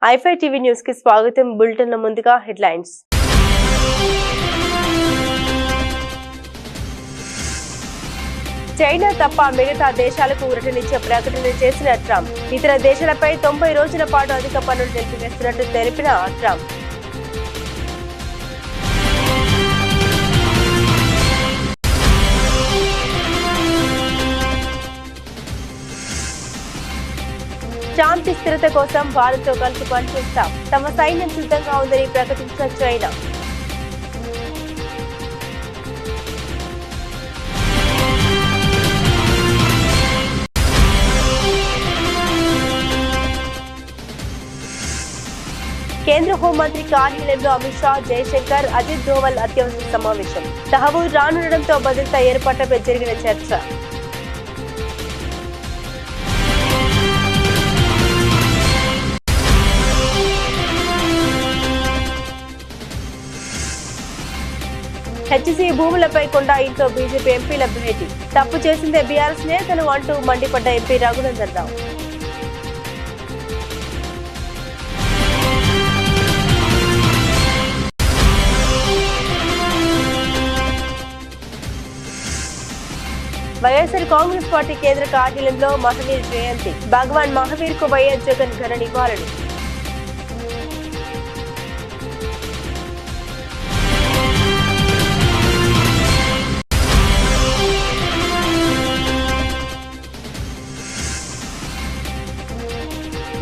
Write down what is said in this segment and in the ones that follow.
ఐఫై TV news కి స్వాగతం. Bulletin లో ముందుగా హెడ్లైన్స్. చైనా తప్ప మిగతా దేశాలకు ఊరటనిచ్చే ప్రకటన చేసిన ట్రంప్. ఇతర దేశాలపై 90 రోజుల పాటు అధిక పన్నులు నిలిపివేస్తున్నట్టు తెలిపిన ట్రంప్. శాంతి స్థిరత కోసం భారత్తో కలిసి పనిచేస్తాం. తమ సైన్యం సిద్ధంగా ఉందని ప్రకటించిన చైనా. కేంద్ర హోంమంత్రి కార్యాలయంలో అమిత్ షా, జయశంకర్, అజిత్ దోవల్ అత్యవసర సమావేశం. తహవూర్ రానుండడంతో భద్రతా ఏర్పాట్లపై జరిగిన చర్చ. హెచ్సీ భూములపై కొండా ఇంట్లో బీజేపీ ఎంపీల భేటీ. తప్పు చేసిందే బీఆర్ఎస్ నేతలు అంటూ మండిపడ్డ ఎంపీ రఘునందన్ రావు. వైఎస్ఆర్ కాంగ్రెస్ పార్టీ కేంద్ర కార్యాలయంలో మహావీర్ జయంతి. భగవాన్ మహావీర్ కు వైఎస్ జగన్ ఘన నివాళులు.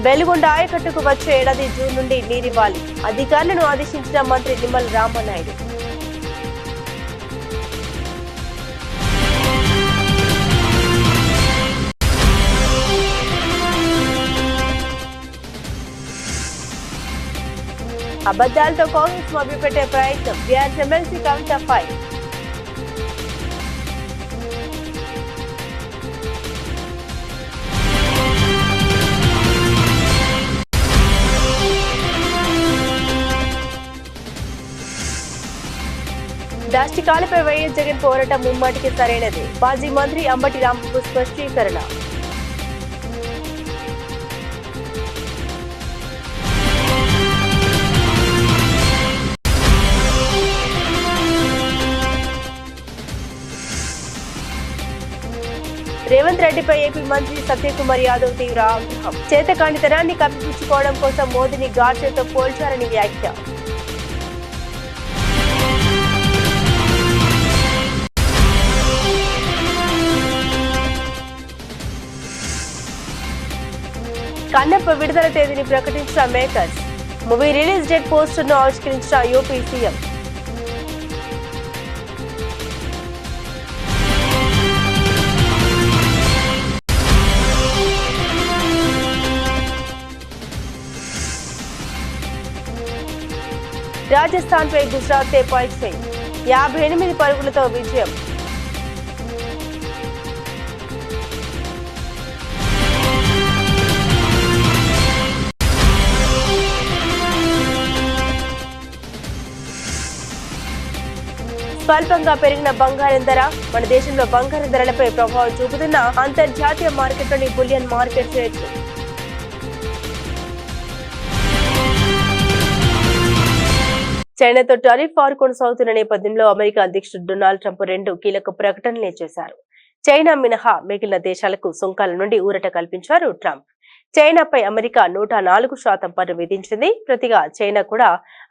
వెలుగొండ ఆయకట్టుకు వచ్చే ఏడాది జూన్ నుండి నీరివ్వాలి. అధికారులను ఆదేశించిన మంత్రి నిమ్మల రామనాయుడు. అబద్దాలతో కాంగ్రెస్ మభ్యపెట్టే ప్రయత్నం. బీఆర్ఎస్ ఎమ్మెల్సీ కవిత ఫైర్. దాష్టికాలపై వైఎస్ జగన్ పోరాటం ముమ్మాటికి సరైనది. మాజీ మంత్రి అంబటి రాంబాబు స్పష్టీకరణ. రేవంత్ రెడ్డిపై ఏపీ మంత్రి సత్యకుమార్ యాదవ్ తీవ్ర ఆగ్రహం. చేతకానితనాన్ని కప్పిపుచ్చుకోవడం కోసం మోదీని గాడ్సేతో పోల్చారని వ్యాఖ్య. కన్నప్ప విడుదల తేదీని ప్రకటించిన మేకర్స్. మూవీ రిలీజ్ డేట్ పోస్టర్ను ఆవిష్కరించిన యూపీ సీఎం. రాజస్థాన్ పై గుజరాత్ పైచేయి. 58 పరుగులతో విజయం. స్వల్పంగా పెరిగిన బంగారం ధర. మన దేశంలో బంగారం ధరలపై ప్రభావం చూపుతున్న అంతర్జాతీయ మార్కెట్లోని బులియన్ మార్కెట్ రేట్లు. చైనాతో టారిఫ్ వార్ కొనసాగుతున్న నేపథ్యంలో అమెరికా అధ్యక్షుడు డొనాల్డ్ ట్రంప్ 2 కీలక ప్రకటనలు చేశారు. చైనా మినహా మిగిలిన దేశాలకు సుంకాల నుండి ఊరట కల్పించారు ట్రంప్. చైనాపై అమెరికా 104% పన్ను విధించింది. ప్రతిగా చైనా కూడా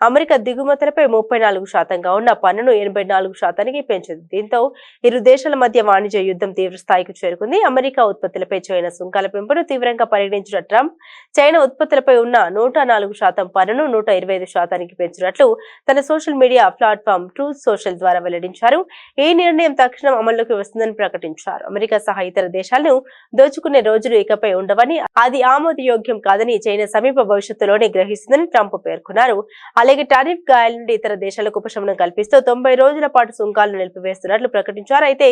అమెరికా దిగుమతులపై 34%గా ఉన్న పన్నును 84%కి పెంచింది. దీంతో ఇరు దేశాల మధ్య వాణిజ్య యుద్ధం తీవ్ర స్థాయికి చేరుకుంది. అమెరికా ఉత్పత్తులపై చైనా సుంకాల పెంపును తీవ్రంగా పరిగణించిన ట్రంప్ చైనా ఉత్పత్తులపై ఉన్న 104% పన్నును 125%కి పెంచినట్లు తన social media platform truth social ద్వారా వెల్లడించారు. ఈ నిర్ణయం తక్షణం అమల్లోకి వస్తుందని ప్రకటించారు. అమెరికా సహా ఇతర దేశాలను దోచుకునే రోజులు ఇకపై ఉండవని, అది ఆమోదయోగ్యం కాదని చైనా సమీప భవిష్యత్తులోనే గ్రహిస్తుందని ట్రంప్ పేర్కొన్నారు. అలాగే టారిఫ్ గాయాల నుండి ఇతర దేశాలకు ఉపశమనం కల్పిస్తూ 90 రోజుల పాటు సుంకాలను నిలిపివేస్తున్నట్లు ప్రకటించారు. అయితే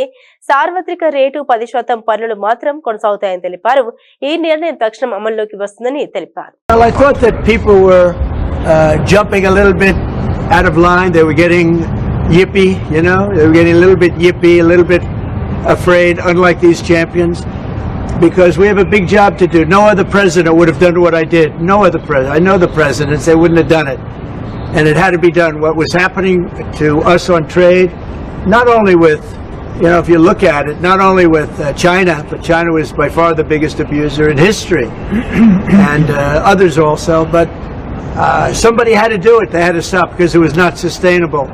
సార్వత్రిక రేటు 10% పన్నులు మాత్రం కొనసాగుతాయని తెలిపారు. ఈ నిర్ణయం తక్షణం అమల్లోకి వస్తుందని తెలిపారు. I thought that people were jumping a little bit out of line. They were getting yippy, they were getting a little bit yippy, a little bit afraid, unlike these champions. because we have a big job to do. No other president would have done what I did. No other president. I know the presidents, they wouldn't have done it. And it had to be done. What was happening to us on trade, not only with, if you look at it, not only with China, but China was by far the biggest abuser in history, and others also, but somebody had to do it. They had to stop because it was not sustainable.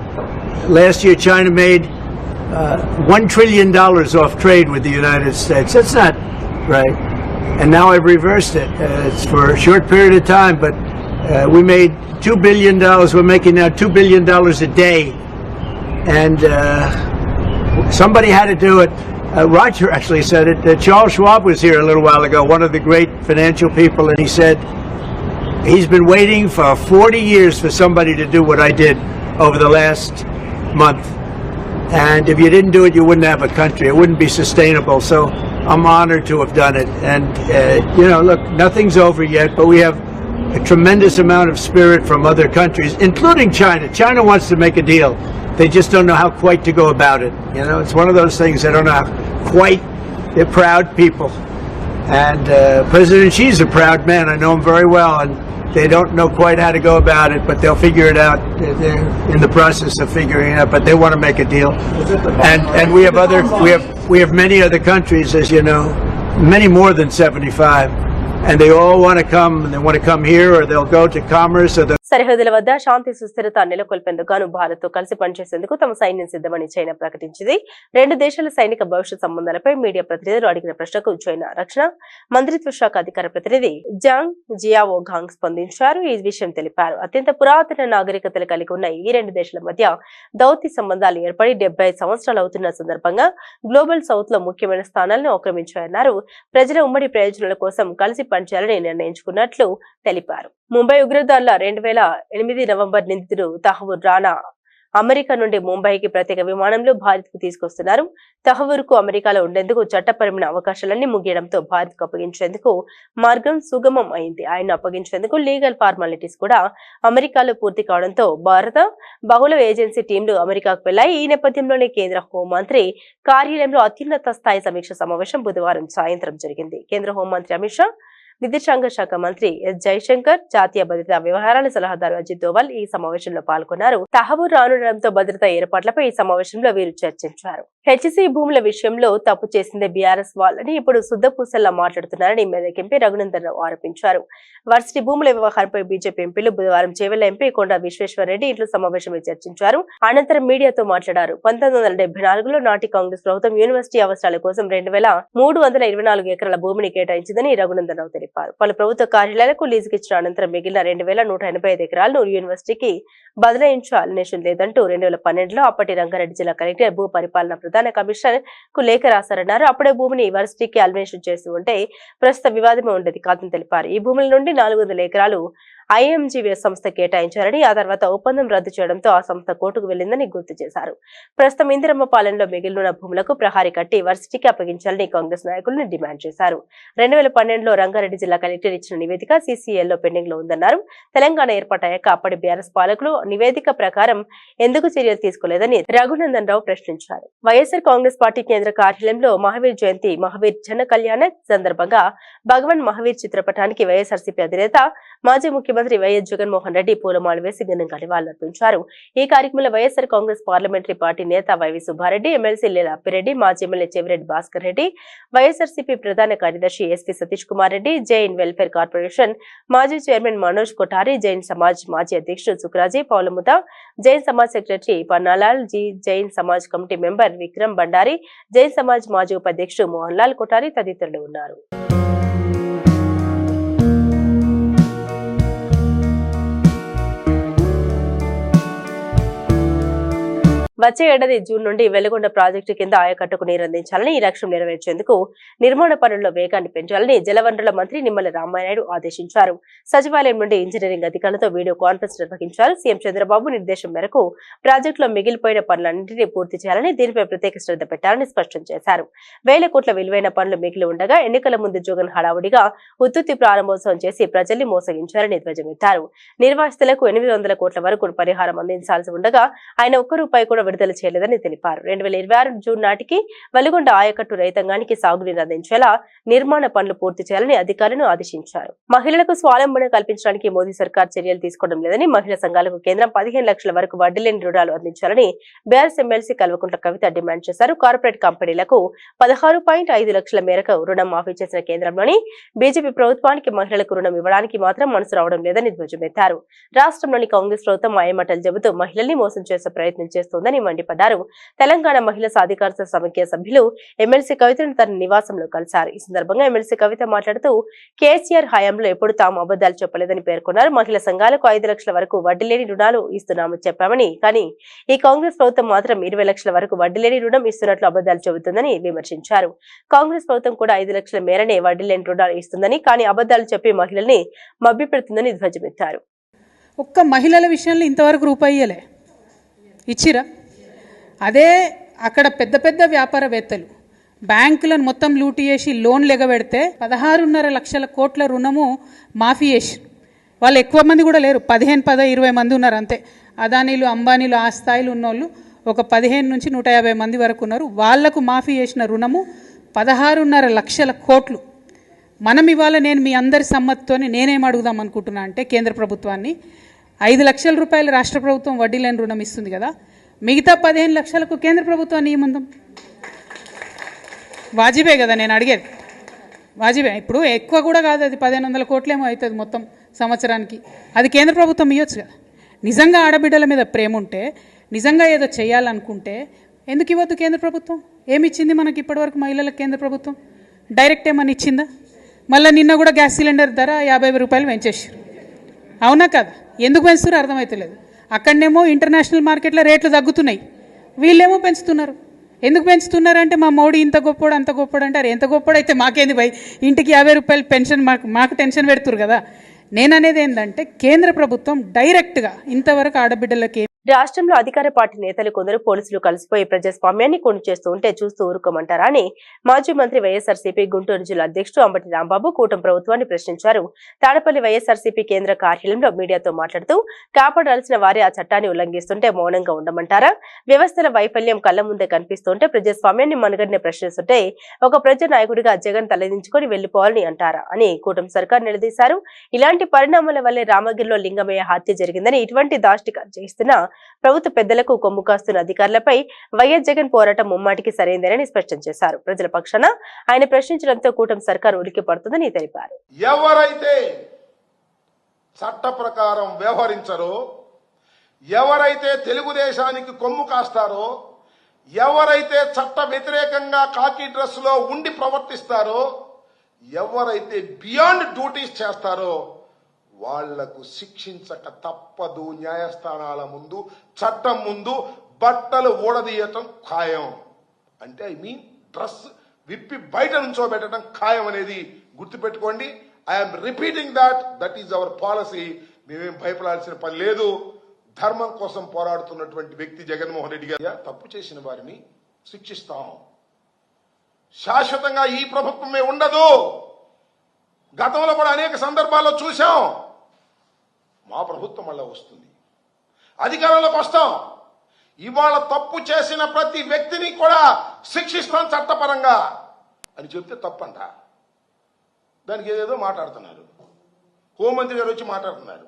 Last year, China made $1 trillion off trade with the United States. That's not right. And now I've reversed it. It's for a short period of time, but we made $2 billion. We're making now $2 billion a day. And somebody had to do it. Roger actually said it. Charles Schwab was here a little while ago, one of the great financial people, and he said he's been waiting for 40 years for somebody to do what I did over the last month. And if you didn't do it, you wouldn't have a country. It wouldn't be sustainable. So I'm honored to have done it. And, look, nothing's over yet, but we have a tremendous amount of spirit from other countries, including China. China wants to make a deal. They just don't know how quite to go about it. It's one of those things. They don't know how quite. They're proud people. And President Xi's a proud man. I know him very well. And they don't know quite how to go about it, but they'll figure it out. They're in the process of figuring it out, but they want to make a deal. And we have many other countries, as you know, many more than 75. And they all want to come, and they want to come here, or they'll go to commerce, or సరిహద్దుల వద్ద శాంతి సుస్థిరత నెలకొల్పేందుకు గాను భారత్ తో కలిసి పనిచేసేందుకు తమ సైన్యం సిద్ధమని China ప్రకటించింది. రెండు దేశాల సైనిక భవిష్యత్ సంబంధాలపై మీడియా ప్రతినిధులు అడిగిన ప్రశ్నకు చైనా రక్షణ మంత్రిత్వ శాఖ అధికార ప్రతినిధి జాంగ్ జియావో గాంగ్ స్పందించారు. ఈ విషయం తెలిపారు. అత్యంత పురాతన నాగరికతలు కలిగి ఉన్న ఈ రెండు దేశాల మధ్య దౌత్య సంబంధాలు ఏర్పడి 75 సంవత్సరాలు అవుతున్న సందర్భంగా గ్లోబల్ సౌత్ లో ముఖ్యమైన స్థానాలను ఆక్రమించాయన్నారు. ప్రజల ఉమ్మడి ప్రయోజనాల కోసం కలిసి పనిచేయాలని నిర్ణయించుకున్నట్లు తెలిపారు. ముంబై ఉగ్రదాడుల 2008 నవంబర్ నిందితుడు తహవూర్ రానా అమెరికా నుండి ముంబైకి ప్రత్యేక విమానంలో భారత్ కు తీసుకొస్తున్నారు. తహవూర్ కు అమెరికాలో ఉండేందుకు చట్టపరమైన అవకాశాలన్నీ ముగియడంతో భారత్ కు అప్పగించేందుకు మార్గం సుగమం అయింది. ఆయన అప్పగించేందుకు లీగల్ ఫార్మాలిటీస్ కూడా అమెరికాలో పూర్తి కావడంతో భారత బహుళ ఏజెన్సీ టీంలు అమెరికాకు వెళ్లాయి. ఈ నేపథ్యంలోనే కేంద్ర హోంమంత్రి కార్యాలయంలో అత్యున్నత స్థాయి సమీక్ష సమావేశం బుధవారం సాయంత్రం జరిగింది. కేంద్ర హోంమంత్రి అమిత్ షా, విదేశాంగ శాఖ మంత్రి ఎస్ జైశంకర్, జాతీయ భద్రతా వ్యవహారాల సలహాదారు అజిత్ దోవల్ ఈ సమావేశంలో పాల్గొన్నారు. తహవూర్ రానుండడంతో భద్రతా ఏర్పాట్లపై ఈ సమావేశంలో వీరు చర్చించారు. హెచ్సీ భూముల విషయంలో తప్పు చేసిందే బీఆర్ఎస్ వాళ్ళని ఇప్పుడు శుద్ధపూసల్లా మాట్లాడుతున్నారని మెదక్ ఎంపీ రఘునందన్ రావు ఆరోపించారు. వర్సిటీ భూముల వ్యవహారంపై బీజేపీ ఎంపీలు బుధవారం చేవెళ్ల ఎంపీ కొండ విశ్వేశ్వరరెడ్డి ఇంట్లో సమావేశంలో చర్చించారు. అనంతరం మీడియాతో మాట్లాడారు. 1974లో నాటి కాంగ్రెస్ ప్రభుత్వం యూనివర్సిటీ అవసరాల కోసం 2324 ఎకరాల భూమిని కేటాయించిందని రఘునందన్ రావు తెలిపారు. పలు ప్రభుత్వ కార్యాలయాలకు లీజుకిచ్చిన అనంతరం మిగిలిన 2185 ఎకరాలను యూనివర్సిటీకి బదలాయించాలనే లేదంటూ 2012లో అప్పటి రంగారెడ్డి జిల్లా కలెక్టర్ భూ పరిపాలన ప్రధాన కమిషనర్ కు లేఖ రాశారన్నారు. అప్పుడే భూమిని యూనివర్సిటీకి అల్మినేషన్ చేసి ఉంటే ప్రస్తుత వివాదమే ఉండేది కాదని తెలిపారు. ఈ భూముల నుండి 400 ఎకరాలు ఐఎంజీ సంస్థ కేటాయించారని, ఆ తర్వాత ఒప్పందం రద్దు చేయడంతో ఆ సంస్థ కోర్టుకు వెళ్లిందని గుర్తు చేశారు. ప్రస్తుతం ఇందిరమ్మ పాలనలో మిగిలిన భూములకు ప్రహారీ కట్టి వర్సిటీకి అప్పగించాలని కాంగ్రెస్ నాయకులను డిమాండ్ చేశారు. 2012లో రంగారెడ్డి జిల్లా కలెక్టర్ ఇచ్చిన నివేదిక సీసీఎల్లో పెండింగ్ లో ఉందన్నారు. తెలంగాణ ఏర్పాటయ్యాక అప్పటి బీఆర్ఎస్ పాలకులు నివేదిక ప్రకారం ఎందుకు చర్యలు తీసుకోలేదని రఘునందన్ రావు ప్రశ్నించారు. వైఎస్ఆర్ కాంగ్రెస్ పార్టీ కేంద్ర కార్యాలయంలో మహావీర్ జయంతి మహావీర్ జన కళ్యాణ సందర్భంగా భగవాన్ మహావీర్ చిత్రపటానికి వైఎస్ఆర్సీపీ అధినేత మాజీ ముఖ్యమంత్రి వైఎస్ జగన్మోహన్ రెడ్డి పూలమాల వేసి ఘనంగా నివాళులర్పించారు. ఈ కార్యక్రమంలో వైఎస్ఆర్ కాంగ్రెస్ పార్లమెంటరీ పార్టీ నేత వైవి సుబ్బారెడ్డి, ఎమ్మెల్సీ లీల అప్పిరెడ్డి, మాజీ ఎమ్మెల్యే చెవిరెడ్డి భాస్కర్ రెడ్డి, వైఎస్ఆర్సీపీ ప్రధాన కార్యదర్శి ఎస్పీ సతీష్ కుమార్ రెడ్డి, జైన్ వెల్ఫేర్ కార్పొరేషన్ మాజీ చైర్మన్ మనోజ్ కొఠారి, జైన్ సమాజ్ మాజీ అధ్యక్షుడు Sukraji Paulamutha, Jain Samaj secretary Pannalal ji, Jain Samaj committee member Vikram Bandari, Jain Samaj మాజీ ఉపాధ్యక్షుడు మోహన్ లాల్ కొఠారి తదితరులు ఉన్నారు. వచ్చే ఏడాది జూన్ నుండి వెలుగొండ ప్రాజెక్టు కింద ఆయకట్టుకు నీరందించాలని, ఈ లక్ష్యం నెరవేర్చేందుకు నిర్మాణ పనుల్లో వేగాన్ని పెంచాలని జలవనరుల మంత్రి నిమ్మల రామానాయుడు ఆదేశించారు. సచివాలయం నుండి ఇంజనీరింగ్ అధికారులతో వీడియో కాన్ఫరెన్స్ నిర్వహించారు. సీఎం చంద్రబాబు నిర్దేశం మేరకు ప్రాజెక్టులో మిగిలిపోయిన పనులన్నింటినీ పూర్తి చేయాలని, దీనిపై ప్రత్యేక శ్రద్ధ పెట్టాలని స్పష్టం చేశారు. 1000 కోట్ల విలువైన పనులు మిగిలి ఉండగా ఎన్నికల ముందు జగన్ హడావుడిగా ఉత్తుత్తి ప్రారంభోత్సవం చేసి ప్రజల్ని మోసగించారని ధ్వజమెత్తారు. నిర్వాసితులకు 800 కోట్ల వరకు పరిహారం అందించాల్సి ఉండగా ఆయన ఒక్క రూపాయి కూడా విడుదల చేయలేదని తెలిపారు. 2026 జూన్ నాటికి వెలుగొండ ఆయకట్టు రైతాంగానికి సాగునీరు అందించేలా నిర్మాణ పనులు పూర్తి చేయాలని అధికారులను ఆదేశించారు. మహిళలకు స్వావలంబన కల్పించడానికి మోదీ సర్కార్ చర్యలు తీసుకోవడం లేదని, మహిళా సంఘాలకు కేంద్రం 15 లక్షల వరకు వడ్డీ లేని రుణాలు అందించాలని BRS MLC Kalvakuntla Kavitha demand చేశారు. కార్పొరేట్ కంపెనీలకు 16.5 లక్షల మేరకు రుణం మాఫీ చేసిన కేంద్రంలోని బీజేపీ ప్రభుత్వానికి మహిళలకు రుణం ఇవ్వడానికి మాత్రం మనసు రావడం లేదని ధ్వజమెత్తారు. రాష్ట్రంలోని కాంగ్రెస్ ప్రభుత్వం మాయమాటలు చెబుతూ మహిళల్ని మోసం చేసే ప్రయత్నం చేస్తోందని మండిపడ్డారు. తెలంగాణ మహిళా సాధికారత సమైక్య సభ్యులు ఎమ్మెల్సీ కవితను తన నివాసంలో కలిశారు. ఈ సందర్భంగా ఎమ్మెల్సీ కవిత మాట్లాడుతూ కేసీఆర్ హయాంలో ఎప్పుడు తాము అబద్దాలు చెప్పలేదని పేర్కొన్నారు. మహిళా సంఘాలకు 5 లక్షల వరకు వడ్డీ లేని రుణాలు ఇస్తున్నామని చెప్పామని, కానీ ఈ కాంగ్రెస్ ప్రభుత్వం మాత్రం 20 లక్షల వరకు వడ్డీ లేని రుణం ఇస్తున్నట్లు అబద్దాలు చెబుతుందని విమర్శించారు. కాంగ్రెస్ ప్రభుత్వం కూడా 5 లక్షల మేరనే వడ్డీ లేని రుణాలు ఇస్తుందని, కానీ అబద్దాలు చెప్పి మహిళల్ని మభ్యపెడుతుందని ధ్వజమెత్తారు. ఒక్క మహిళల విషయంలో ఇంతవరకు రూపాయి ఇయ్యలే, ఇచ్చిరా? అదే అక్కడ పెద్ద పెద్ద వ్యాపారవేత్తలు బ్యాంకులను మొత్తం లూటీ చేసి లోన్లు ఎగబెడితే 16.5 లక్షల కోట్ల రుణము మాఫీ చేసి, వాళ్ళు ఎక్కువ మంది కూడా లేరు, 15-20 మంది ఉన్నారు అంతే. అదానీలు అంబానీలు ఆ స్థాయిలో ఉన్నోళ్ళు ఒక 15 నుంచి 150 మంది వరకు ఉన్నారు. వాళ్లకు మాఫీ చేసిన రుణము 16.5 లక్షల కోట్లు. మనం ఇవాళ నేను మీ అందరి సమ్మతితో నేనేం అడుగుదాం అనుకుంటున్నా అంటే, కేంద్ర ప్రభుత్వాన్ని 5 లక్షల రూపాయలు రాష్ట్ర ప్రభుత్వం వడ్డీ లేని రుణం ఇస్తుంది కదా, మిగతా 15 లక్షలకు కేంద్ర ప్రభుత్వాన్ని ఏముందాం? వాజిబే కదా నేను అడిగేది, వాజిబే. ఇప్పుడు ఎక్కువ కూడా కాదు, అది 1500 కోట్లేమో అవుతుంది మొత్తం సంవత్సరానికి. అది కేంద్ర ప్రభుత్వం ఇవ్వచ్చు కదా. నిజంగా ఆడబిడ్డల మీద ప్రేమ ఉంటే, నిజంగా ఏదో చేయాలనుకుంటే ఎందుకు ఇవ్వద్దు కేంద్ర ప్రభుత్వం? ఏమి ఇచ్చింది మనకి ఇప్పటివరకు మహిళలకు కేంద్ర ప్రభుత్వం? డైరెక్ట్ ఏమని ఇచ్చిందా? మళ్ళీ నిన్న కూడా గ్యాస్ సిలిండర్ ధర 50 రూపాయలు పెంచేసారు, అవునా కదా? ఎందుకు పెంచుతారో అర్థమవుతలేదు. అక్కడనేమో ఇంటర్నేషనల్ మార్కెట్లో రేట్లు తగ్గుతున్నాయి, వీళ్ళేమో పెంచుతున్నారు. ఎందుకు పెంచుతున్నారంటే మా మోడీ ఇంత గొప్పోడు అంత గొప్పోడు అంటారు. ఎంత గొప్పోడైతే మాకేంది భయ్, ఇంటికి 50 రూపాయలు పెన్షన్ మాకు టెన్షన్ పెడుతురు కదా. నేను అనేది ఏంటంటే, కేంద్ర ప్రభుత్వం డైరెక్ట్గా ఇంతవరకు ఆడబిడ్డలకి రాష్ట్రంలో అధికార పార్టీ నేతలు కొందరు పోలీసులు కలిసిపోయి ప్రజాస్వామ్యాన్ని కొను చేస్తూ ఉంటే చూస్తూ ఊరుకోమంటారా అని మాజీ మంత్రి వైఎస్ఆర్సీపీ గుంటూరు జిల్లా అధ్యక్షుడు అంబటి రాంబాబు కూటమి ప్రభుత్వాన్ని ప్రశ్నించారు. తాడపల్లి వైఎస్ఆర్సీపీ కేంద్ర కార్యాలయంలో మీడియాతో మాట్లాడుతూ, కాపాడాల్సిన వారే ఆ చట్టాన్ని ఉల్లంఘిస్తుంటే మౌనంగా ఉండమంటారా? వ్యవస్థల వైఫల్యం కళ్ల ముందే కనిపిస్తుంటే ప్రజాస్వామ్యాన్ని మనుగడని ప్రశ్నిస్తుంటే ఒక ప్రజా నాయకుడిగా జగన్ తలదించుకొని వెళ్లిపోవాలని అంటారా అని కూటమి సర్కార్ నిలదీశారు. ఇలాంటి పరిణామాల వల్లే రామగిరిలో లింగమయ్య హత్య జరిగిందని, ఇటువంటి దాష్టిక చేస్తున్న ప్రభుత్వ పెద్దలకు కొమ్ము కాస్తున్న అధికారులపై వైఎస్ జగన్ పోరాటం ముమ్మాటికి సరైందేనని స్పష్టం చేశారు. ప్రజల పక్షాన ఆయన ప్రశ్నించడంతో కూటమి సర్కారు ఉలిక్కి పడుతుందని తెలిపారు. ఎవరైతే చట్ట ప్రకారం వ్యవహరించరో, ఎవరైతే తెలుగుదేశానికి కొమ్ము కాస్తారో, ఎవరైతే చట్ట వ్యతిరేకంగా కాకి డ్రెస్ లో ఉండి ప్రవర్తిస్తారో, ఎవరైతే బియాండ్ డ్యూటీస్ చేస్తారో వాళ్లకు శిక్షించక తప్పదు. న్యాయస్థానాల ముందు, చట్టం ముందు బట్టలు ఊడదీయటం ఖాయం. అంటే డ్రెస్ విప్పి బయట నుంచోబెట్టడం ఖాయం అనేది గుర్తుపెట్టుకోండి. I'm repeating that is our policy. మేమేం భయపడాల్సిన పని లేదు. ధర్మం కోసం పోరాడుతున్నటువంటి వ్యక్తి జగన్మోహన్ రెడ్డి గారు. తప్పు చేసిన వారిని శిక్షిస్తాం. శాశ్వతంగా ఈ ప్రభుత్వమే ఉండదు. గతంలో కూడా అనేక సందర్భాల్లో చూశాం. మా ప్రభుత్వం మళ్ళా వస్తుంది, అధికారంలోకి వస్తాం. ఇవాళ తప్పు చేసిన ప్రతి వ్యక్తిని కూడా శిక్షిస్తాం చట్టపరంగా అని చెప్తే తప్పంట. దానికి ఏదేదో మాట్లాడుతున్నారు. హోంమంత్రి గారు వచ్చి మాట్లాడుతున్నారు.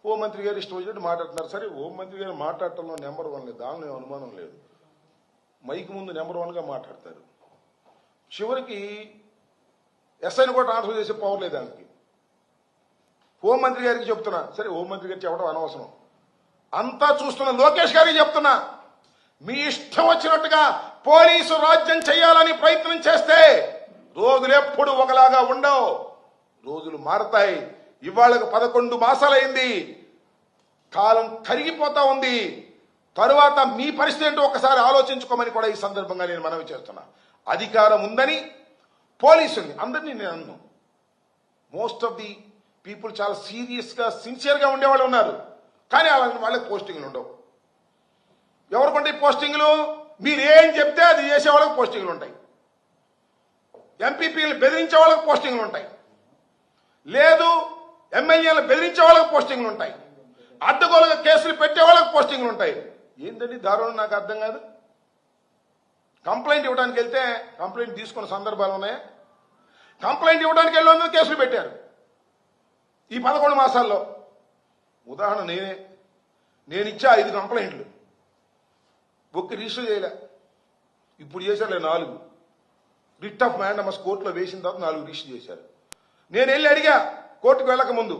హోంమంత్రి గారు ఇష్టం వచ్చినట్టు మాట్లాడుతున్నారు. సరే, హోంమంత్రి గారు మాట్లాడటంలో నెంబర్ 1 లేదు, దానిలో అనుమానం లేదు. మైక్ ముందు నెంబర్ 1గా మాట్లాడతారు. చివరికి ఎస్ఐని కూడా ట్రాన్స్ఫర్ చేసే పవర్ లేదు దానికి. హోంమంత్రి గారికి చెప్తున్నా, సరే హోంమంత్రి గారికి చెప్పడం అనవసరం, అంతా చూస్తున్న లోకేష్ గారికి చెప్తున్నా, మీ ఇష్టం వచ్చినట్టుగా పోలీసు రాజ్యం చేయాలని ప్రయత్నం చేస్తే రోజులు ఎప్పుడు ఒకలాగా ఉండవు. రోజులు మారతాయి. ఇవాళకు 11 మాసాలైంది. కాలం కరిగిపోతా ఉంది. తరువాత మీ పరిస్థితి ఏంటో ఒకసారి ఆలోచించుకోమని కూడా ఈ సందర్భంగా నేను మనవి చేస్తున్నా. అధికారం ఉందని పోలీసుని అందరినీ నేను అన్నాను. మోస్ట్ ఆఫ్ ది పీపుల్ చాలా సీరియస్ గా, సిన్సియర్ గా ఉండేవాళ్ళు ఉన్నారు. కానీ అలాంటి వాళ్ళకి పోస్టింగ్లు ఉండవు. ఎవరికంటే పోస్టింగ్లు? మీరు ఏం చెప్తే అది చేసే వాళ్ళకి పోస్టింగ్లు ఉంటాయి. ఎంపీపీలు బెదిరించే వాళ్ళకి పోస్టింగ్లు ఉంటాయి. లేదు, ఎమ్మెల్యేలు బెదిరించే వాళ్ళకి పోస్టింగ్లు ఉంటాయి. అడ్డగోలుగా కేసులు పెట్టే వాళ్ళకి పోస్టింగ్లు ఉంటాయి. ఏంటండి దారుణం నాకు అర్థం కాదు. కంప్లైంట్ ఇవ్వడానికి వెళ్తే కంప్లైంట్ తీసుకున్న సందర్భాలు ఉన్నాయా? కంప్లైంట్ ఇవ్వడానికి వెళ్ళి కేసులు పెట్టారు ఈ 11 మాసాల్లో. ఉదాహరణ నేను ఇచ్చా 5 కంప్లైంట్లు, ఒక్క రిజిస్టర్ చేయలే. ఇప్పుడు చేశారులే 4. రిట్ ఆఫ్ మ్యాండమస్ కోర్టులో వేసిన తర్వాత 4 రిజిస్టర్ చేశారు. నేను వెళ్ళి అడిగా కోర్టుకు వెళ్ళక ముందు,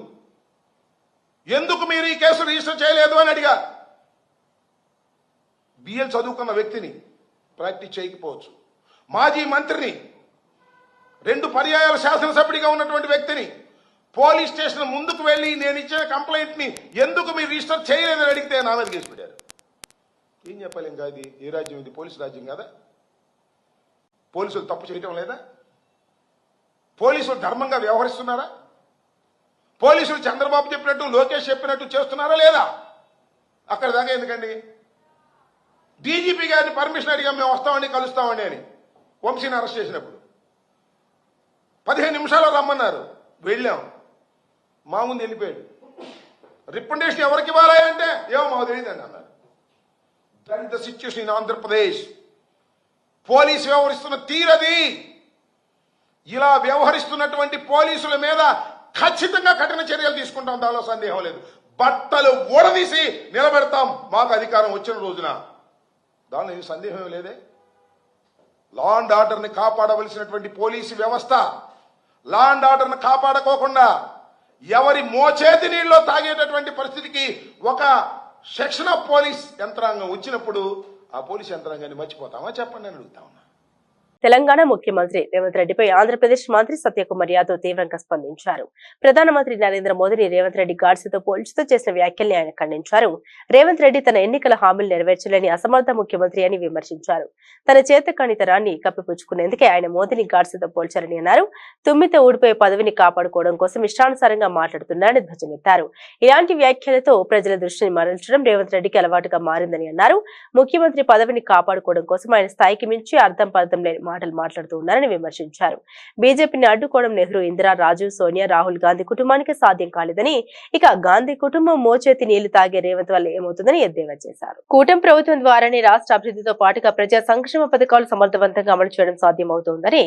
ఎందుకు మీరు ఈ కేసు రిజిస్టర్ చేయలేదు అని అడిగా. బిఎల్ చదువుకున్న వ్యక్తిని, ప్రాక్టీస్ చేయకపోవచ్చు, మాజీ మంత్రిని, 2 పర్యాయాల శాసనసభ్యుడిగా ఉన్నటువంటి వ్యక్తిని పోలీస్ స్టేషన్ ముందుకు వెళ్లి నేను ఇచ్చిన కంప్లైంట్ ని ఎందుకు మీరు రిజిస్టర్ చేయలేదని అడిగితే నా మీద కేసు పెట్టారు. ఏం చెప్పాలి ఇంకా? ఇది ఏ రాజ్యం? ఇది పోలీసు రాజ్యం కదా? పోలీసులు తప్పు చేయటం లేదా? పోలీసులు ధర్మంగా వ్యవహరిస్తున్నారా? పోలీసులు చంద్రబాబు చెప్పినట్టు లోకేష్ చెప్పినట్టు చేస్తున్నారా లేదా? అక్కడ దాకా ఎందుకండి? డీజీపీ గారిని పర్మిషన్ అడిగా, మేము వస్తామండి కలుస్తామండి అని వంశీని అరెస్ట్ చేసినప్పుడు 15 నిమిషాల్లో రమ్మన్నారు, వెళ్ళాం, మా ముందు వెళ్ళిపోయాడు. రికమెండేషన్ ఎవరికి ఇవ్వాలి అంటే ఏమో మాకు తెలియదండి అన్నారు. That is the situation in Andhra Pradesh. Police వ్యవహరిస్తున్న తీరది. ఇలా వ్యవహరిస్తున్నటువంటి పోలీసుల మీద ఖచ్చితంగా కఠిన చర్యలు తీసుకుంటాం, దానిలో సందేహం లేదు. బట్టలు ఊడదీసి నిలబెడతాం మాకు అధికారం వచ్చిన రోజున, దానిలో ఏం సందేహం లేదే. లా అండ్ ఆర్డర్ని కాపాడవలసినటువంటి పోలీసు వ్యవస్థ లా అండ్ ఆర్డర్ని కాపాడుకోకుండా ఎవరి మోచేతి నీళ్ళలో తాగేటటువంటి పరిస్థితికి ఒక సెక్షన్ ఆఫ్ పోలీస్ యంత్రాంగం వచ్చినప్పుడు ఆ పోలీస్ యంత్రాంగాన్ని మర్చిపోతామా చెప్పండి అని అడుగుతా ఉన్నా. తెలంగాణ ముఖ్యమంత్రి రేవంత్ రెడ్డిపై ఆంధ్రప్రదేశ్ మంత్రి సత్యకుమార్ యాదవ్ తీవ్రంగా స్పందించారు. ప్రధానమంత్రి నరేంద్ర మోదీని రేవంత్ రెడ్డి గాడ్సేతో పోల్చుతూ చేసిన వ్యాఖ్యల్ని ఆయన ఖండించారు. రేవంత్ రెడ్డి తన ఎన్నికల హామీలు నెరవేర్చలేని అసమర్థ ముఖ్యమంత్రి అని విమర్శించారు. తన చేతకానితనాన్ని కప్పిపుచ్చుకునేందుకే ఆయన మోదీని గాడ్సేతో పోల్చారని అన్నారు. తుమ్మితో ఊడిపోయే పదవిని కాపాడుకోవడం కోసం ఇష్టానుసారంగా మాట్లాడుతున్నారని ధ్వజమెత్తారు. ఇలాంటి వ్యాఖ్యలతో ప్రజల దృష్టిని మరల్చడం రేవంత్ రెడ్డికి అలవాటుగా మారిందని అన్నారు. ముఖ్యమంత్రి పదవిని కాపాడుకోవడం కోసం ఆయన స్థాయికి మించి అర్థం పర్థం లేని మాటలు మాట్లాడుతూ ఉన్నారని విమర్శించారు. బీజేపీని అడ్డుకోవడం నెహ్రూ, ఇందిరా, రాజీవ్, సోనియా, రాహుల్ గాంధీ కుటుంబానికి సాధ్యం కాలేదని, ఇక గాంధీ కుటుంబం మోచేతి నీళ్లు తాగే రేవంత్ వల్ల ఏమవుతుందని ఎద్దేవా చేశారు. కూటమి ప్రభుత్వం ద్వారానే రాష్ట్ర అభివృద్ధితో పాటుగా ప్రజా సంక్షేమ పథకాలు సమర్థవంతంగా అమలు చేయడం సాధ్యమవుతోందని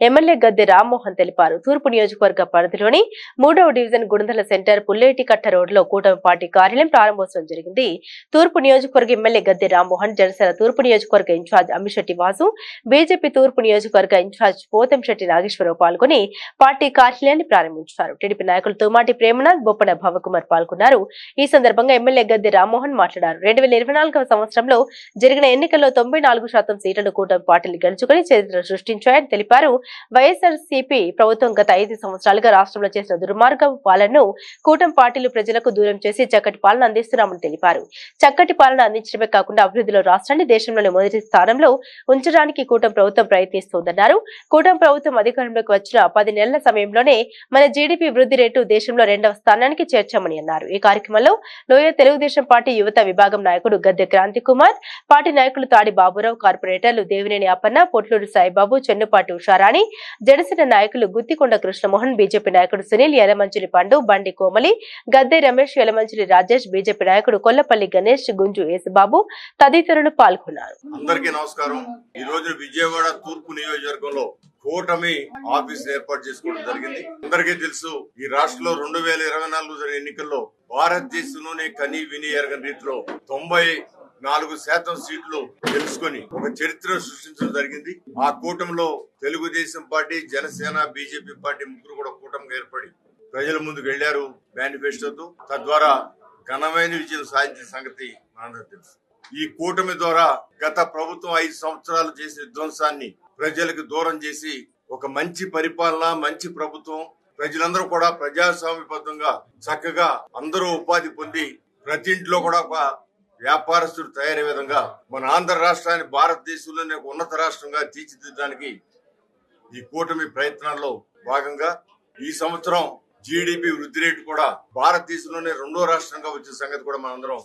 ఎమ్మెల్యే గద్దె రామ్మోహన్ తెలిపారు. తూర్పు నియోజకవర్గ పరిధిలోని 3వ డివిజన్ గుణదల సెంటర్ పుల్లేటికట్ట రోడ్లో కూటమి పార్టీ కార్యాలయం ప్రారంభోత్సవం జరిగింది. తూర్పు నియోజకవర్గ ఎమ్మెల్యే గద్దె రామ్మోహన్, జనసేన తూర్పు నియోజకవర్గ ఇన్ఛార్జ్ అమ్మిశెట్టి వాసు, బీజేపీ తూర్పు నియోజకవర్గ ఇన్ఛార్జ్ పోతంశెట్టి నాగేశ్వరరావు పాల్గొని పార్టీ కార్యాలయాన్ని ప్రారంభించారు. టీడీపీ నాయకులు తోమాటి ప్రేమనాథ్, బొప్పన భవకుమార్ పాల్గొన్నారు. ఈ సందర్భంగా ఎమ్మెల్యే గద్దె రామ్మోహన్ మాట్లాడారు. 2024వ సంవత్సరంలో జరిగిన ఎన్నికల్లో 94% సీట్లను కూటమి పార్టీలు గెలుచుకుని చరిత్ర సృష్టించాయని తెలిపారు. వైఎస్ఆర్సీపీ ప్రభుత్వం గత 5 సంవత్సరాలుగా రాష్ట్రంలో చేసిన దుర్మార్గ పాలనను కూటమి పార్టీలు ప్రజలకు దూరం చేసి చక్కటి పాలన అందిస్తున్నామని తెలిపారు. చక్కటి పాలన అందించడమే కాకుండా అభివృద్ధిలో రాష్ట్రాన్ని దేశంలోని మొదటి స్థానంలో ఉంచడానికి కూటమి ప్రభుత్వం ప్రయత్నిస్తోందన్నారు. కూటమి ప్రభుత్వం అధికారంలోకి వచ్చిన 10 నెలల సమయంలోనే మన జీడీపీ వృద్ధి రేటు దేశంలో 2వ స్థానానికి చేర్చామని అన్నారు. ఈ కార్యక్రమంలో లోయ తెలుగుదేశం పార్టీ యువత విభాగం నాయకుడు గద్దె క్రాంతి కుమార్, పార్టీ నాయకులు తాడి బాబురావు, కార్పొరేటర్లు దేవినేని అప్పన్న, పొట్లూరు సాయిబాబు, చెన్నుపాటి ఉషారాణి, జనసేన నాయకులు గుత్తికొండ కృష్ణమోహన్, బీజేపీ నాయకుడు సునీల్, యలమంచిలి పండు, బండి కోమలి, గద్దె రమేష్, యలమంచిలి రాజేష్, బీజేపీ నాయకుడు కొల్లపల్లి గణేష్, గుంజు యేసుబాబు తదితరులు పాల్గొన్నారు. అందరికీ నమస్కారం. ఈ రోజు విజయవాడ తూర్పు నియోజకవర్గంలో కూటమి ఆఫీస్ ఏర్పాటు చేసుకోవడం జరిగింది. అందరికీ తెలుసు, ఈ రాష్ట్రంలో 2024 జరిగిన ఎన్నికల్లో భారతదేశంలోనే కనీ విని ఎరగని రీతిలో 94% సీట్లు గెలుచుకొని ఒక చరిత్ర సృష్టించడం జరిగింది. ఆ కూటమిలో Telugu Desam party, Janasena, BJP party ముగ్గురు కూడా కూటమిగా ఏర్పడి ప్రజల ముందుకు వెళ్లారు మేనిఫెస్టోతో. తద్వారా ఘనమైన విజయం సాధించిన సంగతి మనందరికీ తెలుసు. ఈ కూటమి ద్వారా గత ప్రభుత్వం 5 సంవత్సరాలు చేసిన విధ్వంసాన్ని ప్రజలకు దూరం చేసి ఒక మంచి పరిపాలన, మంచి ప్రభుత్వం, ప్రజలందరూ కూడా ప్రజాస్వామ్యబద్ధంగా చక్కగా అందరూ ఉపాధి పొంది ప్రతి ఇంట్లో కూడా ఒక వ్యాపారస్తుడు తయారయ్యే విధంగా మన ఆంధ్ర రాష్ట్రాన్ని భారతదేశంలోనే ఒక ఉన్నత రాష్ట్రంగా తీర్చిదిద్దడానికి ఈ కూటమి ప్రయత్నాల్లో భాగంగా ఈ సంవత్సరం జీడీపీ వృద్ధి రేటు కూడా భారతదేశంలోనే 2వ రాష్ట్రంగా వచ్చిన సంగతి కూడా మనందరం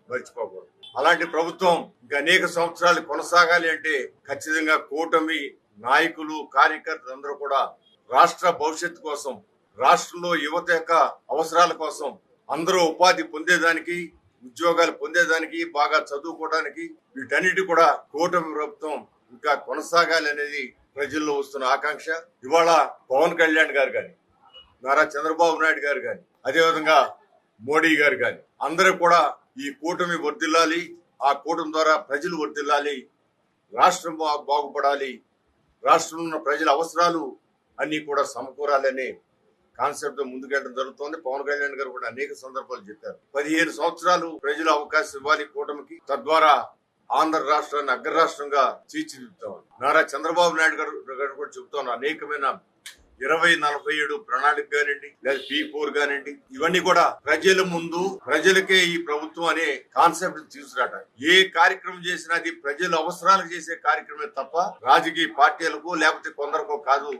మర్చిపోకూడదు. అలాంటి ప్రభుత్వం ఇంకా అనేక సంవత్సరాలు కొనసాగాలి అంటే ఖచ్చితంగా కూటమి నాయకులు, కార్యకర్తలు అందరూ కూడా రాష్ట్ర భవిష్యత్తు కోసం, రాష్ట్రంలో యువత యొక్క అవసరాల కోసం, అందరూ ఉపాధి పొందేదానికి, ఉద్యోగాలు పొందేదానికి, బాగా చదువుకోవడానికి, వీటన్నిటి కూడా కూటమి ప్రభుత్వం ఇంకా కొనసాగాలి అనేది ప్రజల్లో వస్తున్న ఆకాంక్ష. ఇవాళ పవన్ కళ్యాణ్ గారు కానీ, నారా చంద్రబాబు నాయుడు గారు కానీ, అదేవిధంగా మోడీ గారు కానీ అందరూ కూడా ఈ కూటమి వర్ధిల్లాలి, ఆ కూటమి ద్వారా ప్రజలు వర్ధిల్లాలి, రాష్ట్రం బాగుపడాలి, రాష్ట్రంలో ఉన్న ప్రజల అవసరాలు అన్ని కూడా సమకూరాలనే కాన్సెప్ట్ ముందుకెళ్ళడం జరుగుతోంది. పవన్ కళ్యాణ్ గారు కూడా అనేక సందర్భాలు చెప్పారు. 15 సంవత్సరాలు ప్రజలు అవకాశం ఇవ్వాలి కూటమికి, తద్వారా ఆంధ్ర రాష్ట్రాన్ని అగ్ర రాష్ట్రంగా తీర్చిదిద్దుతాం. నారా చంద్రబాబు నాయుడు గారు కూడా చెబుతాను, అనేకమైన 2047 ప్రణాళిక కానివ్వండి, లేదా P4 కానివ్వండి, ఇవన్నీ కూడా ప్రజల ముందు ప్రజలకే ఈ ప్రభుత్వం అనే కాన్సెప్ట్ తీసుకురాట. ఏ కార్యక్రమం చేసినా అది ప్రజల అవసరాలకు చేసే కార్యక్రమే తప్ప రాజకీయ పార్టీలకు లేకపోతే కొందరికో కాదు.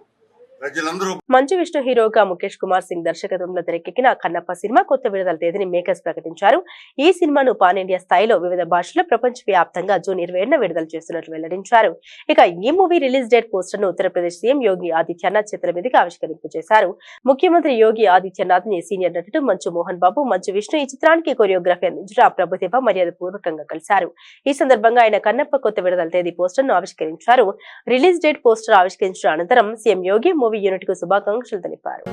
ప్రజలందరూ. మంచు విష్ణు హీరోగా ముఖేష్ కుమార్ సింగ్ దర్శకత్వంలో తెరకెక్కిన కన్నప్ప సినిమా కొత్త విడుదల తేదీని మేకర్స్ ప్రకటించారు. ఈ సినిమాను పాన్ ఇండియా స్థాయిలో వివిధ భాషల్లో ప్రపంచ వ్యాప్తంగా జూన్ 27న విడుదల చేస్తున్నట్లు వెల్లడించారు. ఇక ఈ మూవీ రిలీజ్ డేట్ పోస్టర్ ను ఉత్తరప్రదేశ్ సీఎం యోగి ఆదిత్యనాథ్ చేతుల మీదుగా ఆవిష్కరింపు చేశారు. ముఖ్యమంత్రి యోగి ఆదిత్యనాథ్ ని సీనియర్ నటుడు మంచు మోహన్ బాబు, మంచు విష్ణు ఈ చిత్రానికి కొరియోగ్రఫీ అందించిన ప్రభుదేవ మర్యాద పూర్వకంగా కలిశారు. ఈ సందర్భంగా ఆయన కన్నప్ప కొత్త విడుదల తేదీ పోస్టర్ ను ఆవిష్కరించారు. రిలీజ్ డేట్ పోస్టర్ ఆవిష్కరించిన అనంతరం సీఎం యోగి మూవీ యూనిట్ కు శుభాకాంక్షలు తెలిపారు.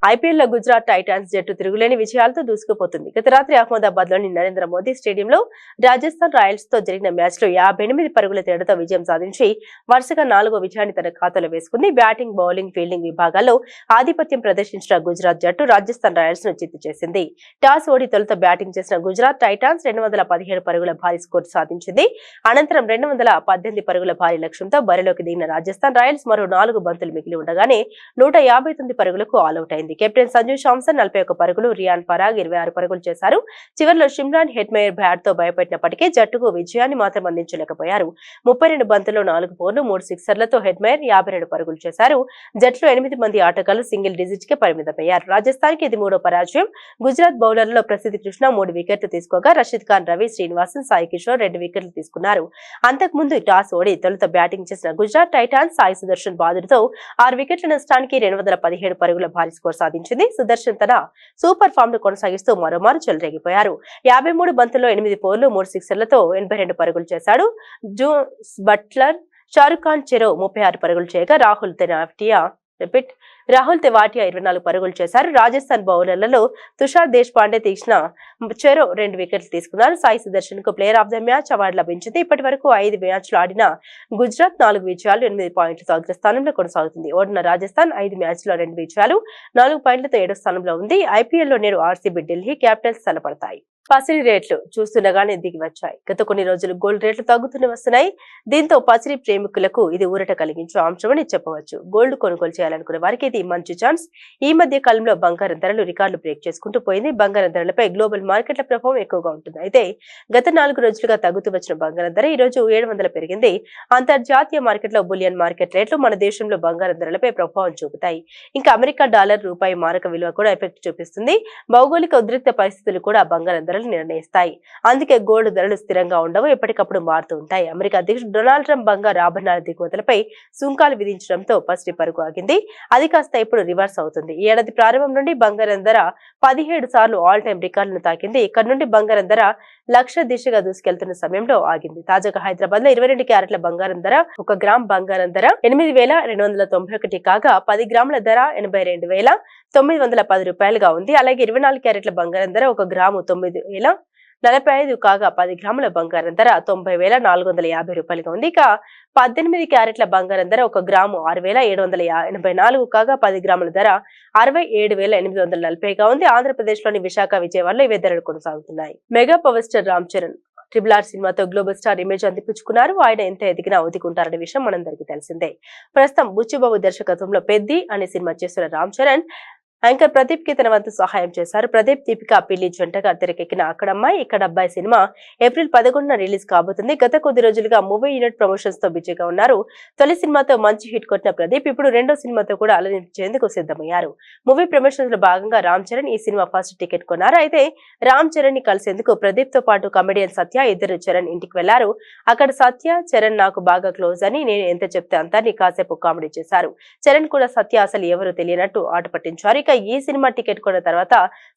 ఐపీఎల్ లో గుజరాత్ టైటాన్స్ జట్టు తిరుగులేని విజయాలతో దూసుకుపోతుంది. గత రాత్రి అహ్మదాబాద్ లోని నరేంద్ర మోదీ స్టేడియంలో రాజస్థాన్ రాయల్స్ తో జరిగిన మ్యాచ్ లో 58 పరుగుల తేడాతో విజయం సాధించి వరుసగా 4వ విజయాన్ని తన ఖాతాలో వేసుకుంది. బ్యాటింగ్, బౌలింగ్, ఫీల్డింగ్ విభాగాల్లో ఆధిపత్యం ప్రదర్శించిన గుజరాత్ జట్టు రాజస్థాన్ రాయల్స్ ను చిత్తు చేసింది. టాస్ ఓడి తొలుత బ్యాటింగ్ చేసిన గుజరాత్ టైటాన్స్ 217 పరుగుల భారీ స్కోర్ సాధించింది. అనంతరం 218 పరుగుల భారీ లక్ష్యంతో బరిలోకి దిగిన రాజస్థాన్ రాయల్స్ మరో 4 బంతులు మిగిలి ఉండగానే 159 పరుగులకు ఆల్అౌట్ అయింది. కెప్టెన్ సంజు శాంసన్ 41 పరుగులు, రియాన్ పరాగ్ 26 పరుగులు చేశారు. చివరిలో షిమ్రాన్ హెట్మేయర్ బ్యాట్ తో భయపెట్టినప్పటికీ జట్టుకు విజయాన్ని మాత్రం అందించలేకపోయారు. 32 బంతుల్లో 4 4 3 సిక్సర్లతో హెట్మేయర్ 52 పరుగులు చేశారు. జట్టులో 8 మంది ఆటగాళ్లు సింగిల్ డిజిట్ కి పరిమితమయ్యారు. రాజస్థాన్ కి ఇది 3వ పరాజయం. గుజరాత్ బౌలర్లలో ప్రసిద్ధి కృష్ణ 3 వికెట్లు తీసుకోగా రషీద్ ఖాన్, రవి శ్రీనివాసన్, సాయి కిషోర్ 2 వికెట్లు తీసుకున్నారు. అంతకుముందు టాస్ ఓడి తొలుత బ్యాటింగ్ చేసిన గుజరాత్ టైటాన్స్ సాయి సుదర్శన్ బాదుడుతో 6 వికెట్ల నష్టానికి 217 పరుగుల భారీ స్కోర్ సాధించింది. సుదర్శన్ తన సూపర్ ఫామ్ ను కొనసాగిస్తూ మరోమారు చెలరేగిపోయారు. 53 బంతుల్లో 8 4 3 సిక్సర్లతో 82 పరుగులు చేశాడు. జోస్ బట్లర్, షారుఖ్ ఖాన్ చెరో 36 పరుగులు చేయగా రాహుల్ తెవాటియా 24 పరుగులు చేశారు. రాజస్థాన్ బౌలర్లలో తుషార్ దేశ్ పాండే తీసిన చెరో 2 వికెట్లు తీసుకున్నారు. సాయి సుదర్శన్ కు player of the match award లభించింది. ఇప్పటి వరకు 5 మ్యాచ్లు ఆడిన గుజరాత్ 4 విజయాలు 8 పాయింట్లతో అగ్రస్థానంలో కొనసాగుతుంది. ఓడిన రాజస్థాన్ 5 మ్యాచ్ల్లో 2 విజయాలు 4 పాయింట్లతో 7వ స్థానంలో ఉంది. ఐపీఎల్ లో నేడు ఆర్సీబీ, ఢిల్లీ క్యాపిటల్స్ తలపడతాయి. పసిడి రేట్లు చూస్తుండగానే దిగి వచ్చాయి. గత కొన్ని రోజులు గోల్డ్ రేట్లు తగ్గుతూనే వస్తున్నాయి. దీంతో పసిడి ప్రేమికులకు ఇది ఊరట కలిగించే అంశమని చెప్పవచ్చు. గోల్డ్ కొనుగోలు చేయాలనుకునే వారికి ఇది మంచి ఛాన్స్. ఈ మధ్య కాలంలో బంగారం ధరలు రికార్డులు బ్రేక్ చేసుకుంటూ పోయింది. బంగారం ధరలపై గ్లోబల్ మార్కెట్ల ప్రభావం ఎక్కువగా ఉంటుంది. అయితే గత 4 రోజులుగా తగ్గుతూ వచ్చిన బంగారం ధర ఈ రోజు 700 పెరిగింది. అంతర్జాతీయ మార్కెట్లో బులియన్ మార్కెట్ రేట్లు మన దేశంలో బంగారం ధరలపై ప్రభావం చూపుతాయి. ఇంకా అమెరికా డాలర్, రూపాయి మారక విలువ కూడా ఎఫెక్ట్ చూపిస్తుంది. భౌగోళిక ఉద్రిక్త పరిస్థితులు కూడా బంగారం ధరలు నిర్ణయిస్తాయి. అందుకే గోల్డ్ ధరలు స్థిరంగా ఉండవు, ఎప్పటికప్పుడు మారుతూ ఉంటాయి. అమెరికా అధ్యక్షుడు డొనాల్డ్ ట్రంప్ బంగారు ఆభరణాల దిగుమతులపై సుంకాలు విధించడంతో పసిడి పరుగు ఆగింది. అది కాస్త ఇప్పుడు రివర్స్ అవుతుంది. ఈ ఏడాది ప్రారంభం నుండి బంగారం ధర 17 సార్లు ఆల్ టైమ్ రికార్డులను తాకింది. ఇక్కడ నుండి బంగారం ధర 1,00,000 దిశగా దూసుకెళ్తున్న సమయంలో ఆగింది. తాజాగా హైదరాబాద్ లో 22 క్యారెట్ల బంగారం ధర 1 గ్రామ్ బంగారం ధర 8,291 కాగా 10 గ్రాముల ధర 82,910 రూపాయలుగా ఉంది. అలాగే 24 క్యారెట్ల బంగారం ధర 1 గ్రాము 9,045 కాగా 10 గ్రాముల బంగారం ధర 90,450 రూపాయలుగా ఉంది. ఇక 18 క్యారెట్ల బంగారం ధర 1 గ్రాము 6,784 కాగా 10 గ్రాముల ధర 67,840గా ఉంది. ఆంధ్రప్రదేశ్ లోని విశాఖ, విజయవాడలో ఇవే ధరలు కొనసాగుతున్నాయి. Mega power star Ram Charan RRR సినిమాతో గ్లోబల్ స్టార్ ఇమేజ్ అందిపుచ్చుకున్నారు. ఆయన ఎంత ఎదిగినా ఒదిగుంటారనే విషయం మనందరికీ తెలిసిందే. ప్రస్తుతం బుచ్చిబాబు దర్శకత్వంలో పెద్ది అనే సినిమా చేస్తున్న రామ్ చరణ్ యాంకర్ ప్రదీప్ కి తన వంతు సహాయం చేశారు. ప్రదీప్, దీపిక పెళ్లి జంటగా తెరకెక్కిన అక్కడమ్మాయి ఇక్కడ అబ్బాయి సినిమా ఏప్రిల్ 11న రిలీజ్ కాబోతుంది. గత కొద్ది రోజులుగా మూవీ యూనిట్ ప్రమోషన్స్ తో బిజీగా ఉన్నారు. తొలి సినిమాతో మంచి హిట్ కొట్టిన ప్రదీప్ ఇప్పుడు రెండో సినిమాతో కూడా అలరించేందుకు సిద్ధమయ్యారు. మూవీ ప్రమోషన్స్ లో భాగంగా రామ్ చరణ్ ఈ సినిమా ఫస్ట్ టికెట్ కొన్నారు. అయితే రామ్ చరణ్ ని కలిసేందుకు ప్రదీప్ తో పాటు కమెడియన్ సత్య ఇద్దరు చరణ్ ఇంటికి వెళ్లారు. అక్కడ సత్య, చరణ్ నాకు బాగా క్లోజ్ అని, నేను ఎంత చెప్తే అంతా కాసేపు కామెడీ చేశారు. చరణ్ కూడా సత్య అసలు ఎవరో తెలియనట్టు ఆట పట్టించారు. ఇక ఈ సినిమా టికెట్ కొన్న తర్వాత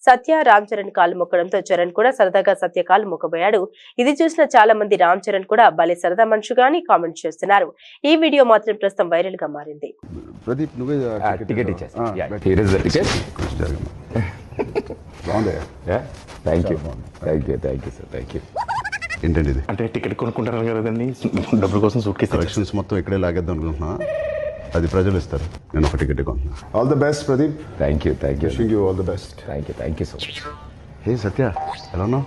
సత్య రామ్ చరణ్ కాలు మొక్కడంతో చరణ్ కూడా సరదాగా సత్య కాలు మొక్కబోయాడు. ఇది చూసిన చాలా మంది రామ్ చరణ్ కూడా భలే సరదా మనుషుగా అని కామెంట్ చేస్తున్నారు. ఈ వీడియో మాత్రం ప్రస్తుతం వైరల్ గా మారింది. ప్రదీప్ నువ్వే టికెట్ ఇచ్చేస్తా. Here is the ticket. బాగుంది. Thank you sir. Thank you. ఏంటండి ఇది? అంటే టికెట్ కొనుక్కుంటారు కదండి, డబ్బుల కోసం సూట్ కేసు కలెక్షన్స్ మొత్తం ఇక్కడే లాగేద్దాం అనుకుంటున్నా. అది ప్రజలు ఇస్తారు. నేను ఒక టికెట్ కొంటున్నా. All the best Pradeep. Thank you. Wishing you all the best. Thank you so much. Hey Satya, ఎలా ఉన్నావు?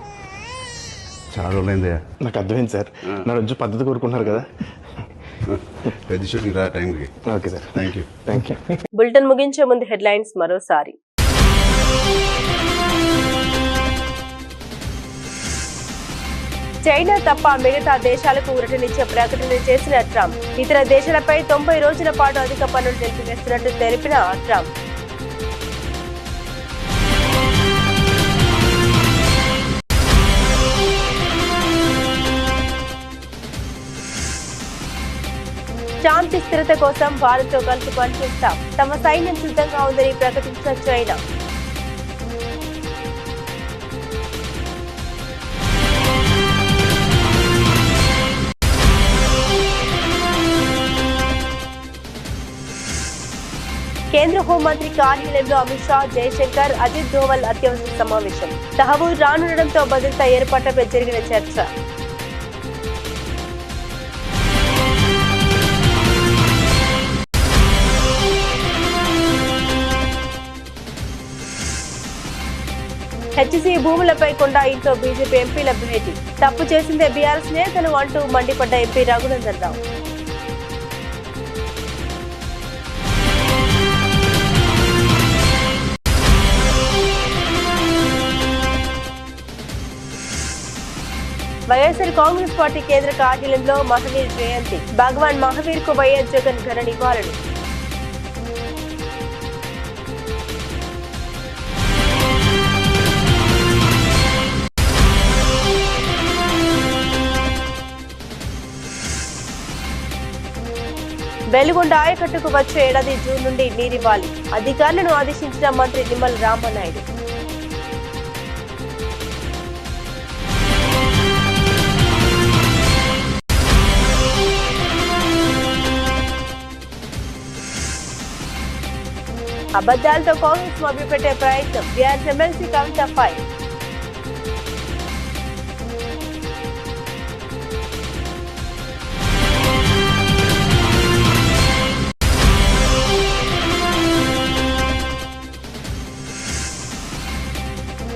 చాలా రోజులైందయ్యా. నాకు అర్థమైంది సార్, నా రోజు పద్ధతి కోరుకుంటున్నారు కదా. పెద్ద షూటింగ్ రా టైంకి. Okay sir, thank you. Bulletin ముగించే ముందు హెడ్లైన్స్ మరోసారి. చైనా తప్ప మిగతా దేశాలకు ఊరటనిచ్చే ప్రకటన చేసిన ట్రంప్, ఇతర దేశాలపై 90 రోజుల పాటు అధిక పన్నులు నిలిపివేస్తున్నట్టు తెలిపిన ట్రంప్. శాంతి స్థిరత కోసం భారత్తో కలిసి పనిచేస్తాం, తమ సైన్యం సిద్ధంగా ఉందని ప్రకటించిన చైనా. కేంద్ర హోంమంత్రి కార్యాలయంలో అమిత్ షా, జయశంకర్, అజిత్ దోవల్ అత్యవసర సమావేశం. తహవూర్ రానుండడంతో భద్రతా ఏర్పాట్లపై జరిగిన చర్చ. హెచ్సీ భూములపై కొండా ఇంట్లో బీజేపీ ఎంపీల భేటీ. తప్పు చేసిందే బీఆర్ఎస్ నేతలు అంటూ మండిపడ్డ ఎంపీ రఘునందన్ రావు. వైఎస్ఆర్ కాంగ్రెస్ పార్టీ కేంద్ర కార్యాలయంలో మహావీర్ జయంతి. భగవాన్ మహావీర్ కు వైఎస్ జగన్ ఘన నివాళులు. వెలుగొండ ఆయకట్టుకు వచ్చే ఏడాది జూన్ నుండి నీరివ్వాలి, అధికారులను ఆదేశించిన మంత్రి నిమ్మల రామనాయుడు. అబద్దాలతో కాంగ్రెస్ మభ్యపెట్టే ప్రయత్నం, బీఆర్ఎస్ ఎమ్మెల్సీ కవిత ఫైర్.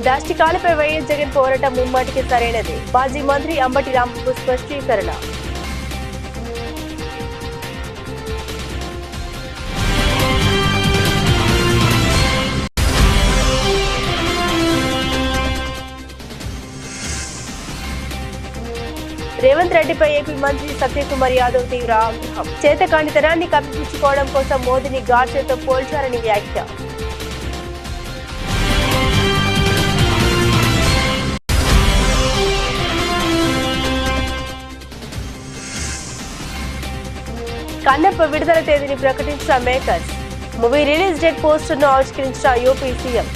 దాష్టికాలపై వైఎస్ జగన్ పోరాటం ముమ్మాటికి సరైనది, మాజీ మంత్రి అంబటి రాంబాబు స్పష్టీకరణ. రేవంత్ రెడ్డిపై ఏపీ మంత్రి సత్యకుమార్ యాదవ్ తీవ్ర ఆగ్రహం. చేతకానితనాన్ని కప్పిపుచ్చుకోవడం కోసం మోదీని గాడ్సేతో పోల్చారని వ్యాఖ్య. కన్నప్ప విడుదల తేదీని ప్రకటించిన మేకర్స్. మూవీ రిలీజ్ డేట్ పోస్టర్ను ఆవిష్కరించిన యూపీ సీఎం.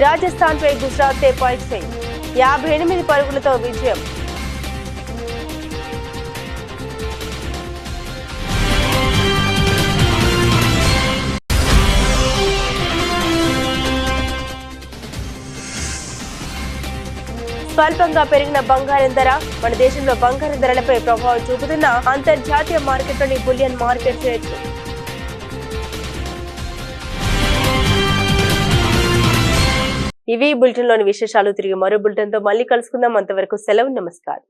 రాజస్థాన్ పై గుజరాత్ పై 58 పరుగులతో విజయం. స్వల్పంగా పెరిగిన బంగారం ధర. మన దేశంలో బంగారం ధరలపై ప్రభావం చూపుతున్న అంతర్జాతీయ మార్కెట్లోని బులియన్ మార్కెట్ రేట్లు. ఇవి బులెటిన్ లోని విశేషాలు. తిరిగి మరో బులెటిన్ తో మళ్ళీ కలుసుకుందాం. అంతవరకు సెలవు. నమస్కారం.